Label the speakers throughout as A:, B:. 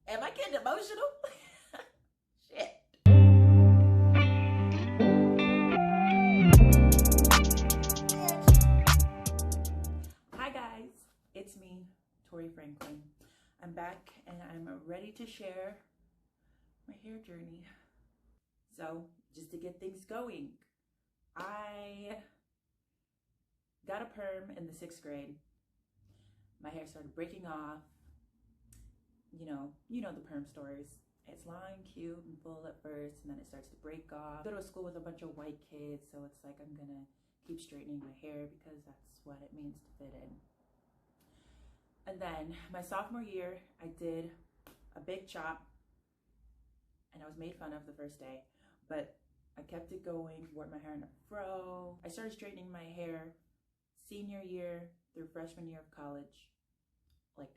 A: Am I getting emotional? Shit. Hi guys, it's me, Tori Franklin. I'm back and I'm ready to share my hair journey. So, just to get things going, I got a perm in the 6th grade. My hair started breaking off. You know the perm stories. It's long, cute, and full at first, and then it starts to break off. I go to a school with a bunch of white kids, so it's like I'm gonna keep straightening my hair because that's what it means to fit in. And then my sophomore year, I did a big chop, and I was made fun of the first day, but I kept it going, wore my hair in a fro. I started straightening my hair senior year through freshman year of college, like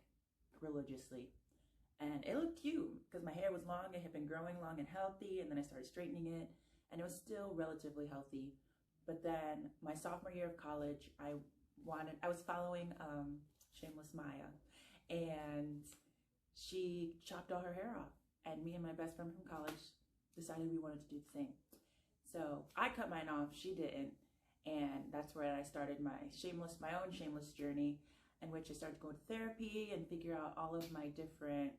A: religiously. And it looked cute because my hair was long. It had been growing long and healthy, and then I started straightening it, and it was still relatively healthy. But then my sophomore year of college, I was following Shameless Maya, and she chopped all her hair off, and me and my best friend from college decided we wanted to do the same. So I cut mine off, she didn't, and that's where I started my own shameless journey, in which I started to go to therapy and figure out all of my different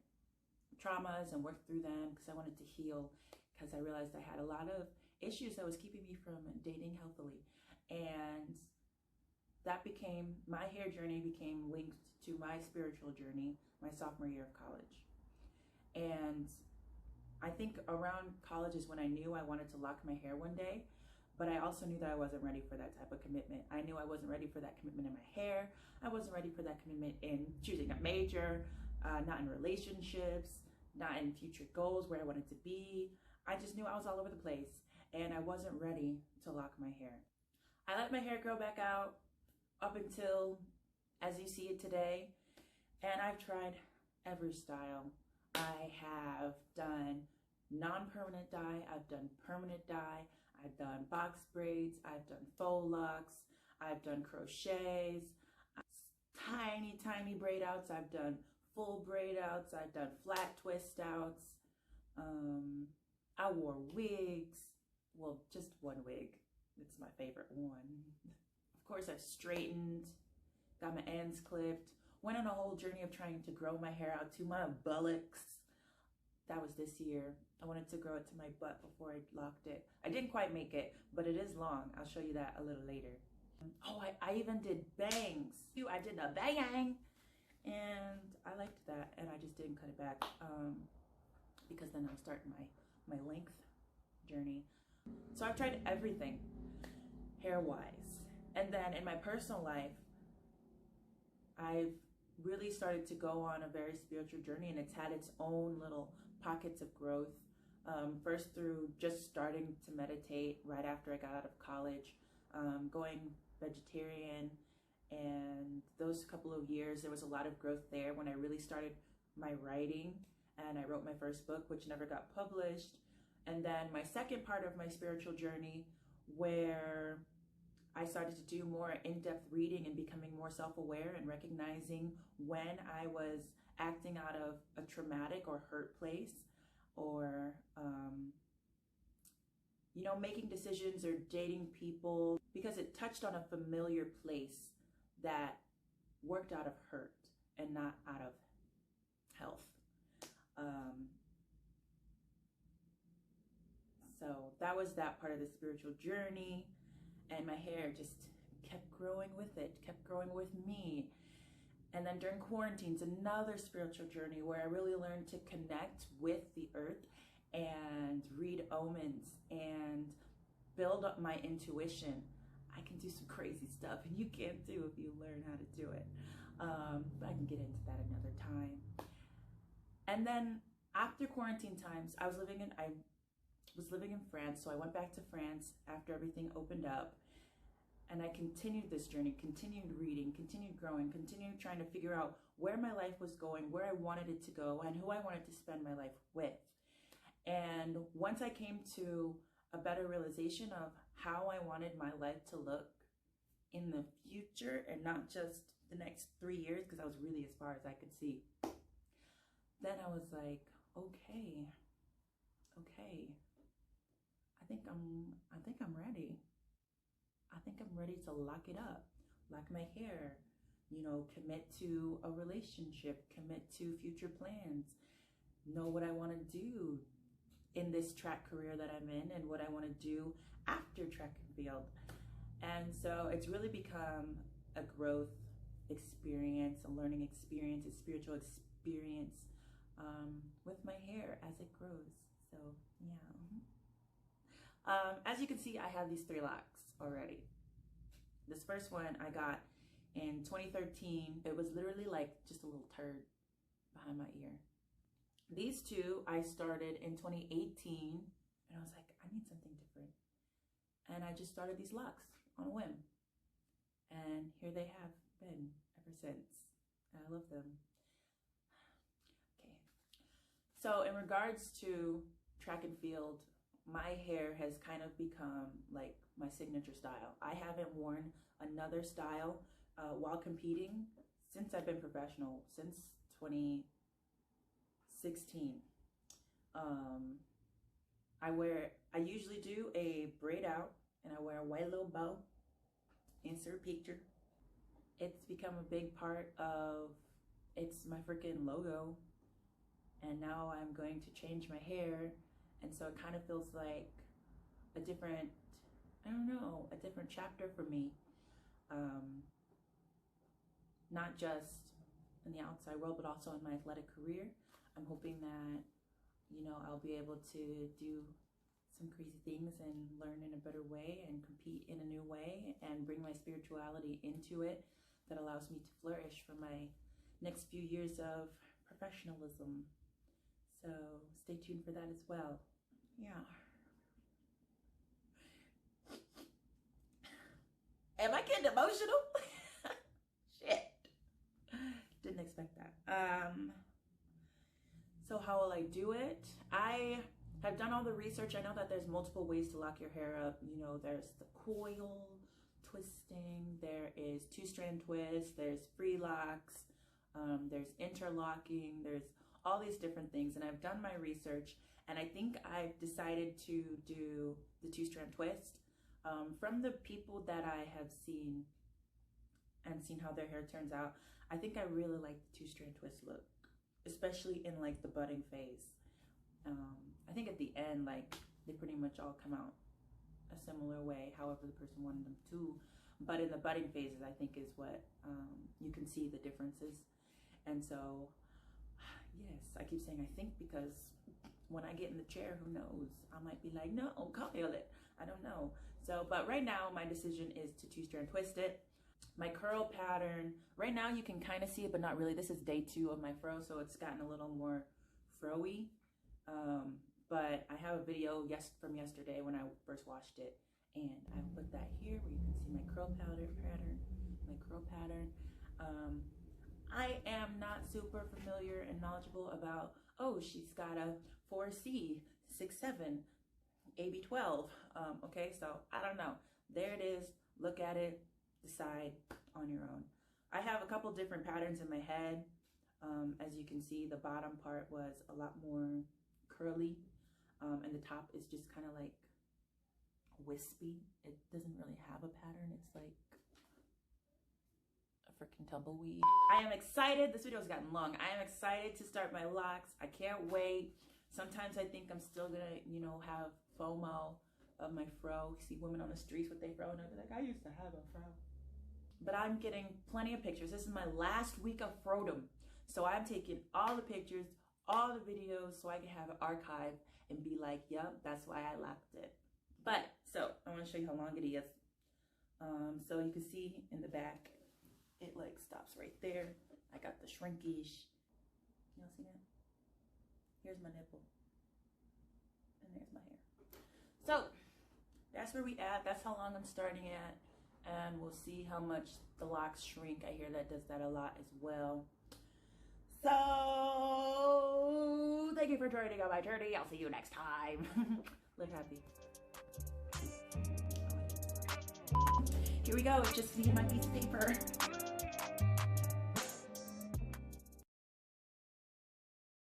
A: traumas and work through them because I wanted to heal, because I realized I had a lot of issues that was keeping me from dating healthily. And that became, my hair journey became linked to my spiritual journey my sophomore year of college. And I think around college is when I knew I wanted to lock my hair one day, but I also knew that I wasn't ready for that type of commitment. I knew I wasn't ready for that commitment in my hair. I wasn't ready for that commitment in choosing a major, not in relationships, not in future goals, where I wanted to be. I just knew I was all over the place, and I wasn't ready to lock my hair. I let my hair grow back out up until, as you see it today, and I've tried every style. I have done non-permanent dye, I've done permanent dye, I've done box braids, I've done faux locks, I've done crochets, tiny braid outs, I've done full braid outs, I've done flat twist outs. I wore wigs, well, just one wig. It's my favorite one. Of course, I've straightened, got my ends clipped, went on a whole journey of trying to grow my hair out to my buttocks. That was this year. I wanted to grow it to my butt before I locked it. I didn't quite make it, but it is long. I'll show you that a little later. Oh, I even did bangs. I did a bang, and I liked that, and I just didn't cut it back because then I'll start my length journey. So I've tried everything hair-wise. And then in my personal life, I've really started to go on a very spiritual journey, and it's had its own little pockets of growth. First through just starting to meditate right after I got out of college, going vegetarian, and those couple of years there was a lot of growth there when I really started my writing, and I wrote my first book, which never got published. And then my second part of my spiritual journey, where I started to do more in-depth reading and becoming more self-aware and recognizing when I was acting out of a traumatic or hurt place, or making decisions or dating people because it touched on a familiar place that worked out of hurt and not out of health. So that was that part of the spiritual journey, and my hair just kept growing with it, kept growing with me. And then during quarantines, another spiritual journey where I really learned to connect with the earth and read omens and build up my intuition. I can do some crazy stuff, and you can too if you learn how to do it. But I can get into that another time. And then after quarantine times, I was living in France, so I went back to France after everything opened up. And I continued this journey, continued reading, continued growing, continued trying to figure out where my life was going, where I wanted it to go, and who I wanted to spend my life with. And once I came to a better realization of how I wanted my life to look in the future and not just the next 3 years, because that was really as far as I could see, then I was like, okay, I think I'm ready. I think I'm ready to lock it up, lock my hair, you know, commit to a relationship, commit to future plans, know what I want to do in this track career that I'm in and what I want to do after track and field. And so it's really become a growth experience, a learning experience, a spiritual experience with my hair as it grows. So yeah. As you can see, I have these 3 locks already. This first one I got in 2013. It was literally like just a little turd behind my ear. These 2 I started in 2018, and I was like, I need something different. And I just started these locks on a whim. And here they have been ever since. I love them. Okay. So in regards to track and field, my hair has kind of become like my signature style. I haven't worn another style while competing since I've been professional, since 2016. I usually do a braid out, and I wear a white little bow, insert picture. It's become a big part of, it's my freaking logo. And now I'm going to change my hair. And so it kind of feels like a different, I don't know, a different chapter for me. Not just in the outside world, but also in my athletic career. I'm hoping that, you know, I'll be able to do some crazy things and learn in a better way and compete in a new way and bring my spirituality into it that allows me to flourish for my next few years of professionalism. So stay tuned for that as well. Yeah. Am I getting emotional? Shit. Didn't expect that. So how will I do it? I have done all the research. I know that there's multiple ways to lock your hair up. You know, there's the coil twisting, there is 2-strand twist, there's free locks, there's interlocking, there's all these different things. And I've done my research, and I think I've decided to do the 2-strand twist. From the people that I have seen and seen how their hair turns out, I think I really like the 2-strand twist look, especially in like the budding phase. I think at the end, like, they pretty much all come out a similar way, however the person wanted them to. But in the budding phases, I think is what you can see the differences. And so, yes, I keep saying I think, because when I get in the chair, who knows? I might be like, no, coil it. I don't know. So, but right now, my decision is to 2-strand twist it. My curl pattern, right now you can kind of see it, but not really. This is day 2 of my fro, so it's gotten a little more fro-y. But I have a video from yesterday when I first washed it, and I put that here where you can see my curl pattern. I am not super familiar and knowledgeable about, oh, she's got a 4C, 6'7", AB12. Okay, so I don't know. There it is. Look at it. Decide on your own. I have a couple different patterns in my head. As you can see, the bottom part was a lot more curly, and the top is just kind of like wispy. It doesn't really have a pattern. It's like a freaking tumbleweed. I am excited. This video has gotten long. I am excited to start my locks. I can't wait. Sometimes I think I'm still gonna, you know, have FOMO of my fro. See women on the streets with their fro, and I'll be like, I used to have a fro. But I'm getting plenty of pictures. This is my last week of frodom. So I'm taking all the pictures, all the videos, so I can have an archive and be like, yep, that's why I locked it. But, so I want to show you how long it is. So you can see in the back, it like stops right there. I got the shrinkage. Y'all see that? Here's my nipple. And there's my hair. So that's where we at. That's how long I'm starting at. And we'll see how much the locks shrink. I hear that does that a lot as well. So thank you for joining on my journey. I'll see you next time. Live happy. Here we go. It's just me and my piece of paper.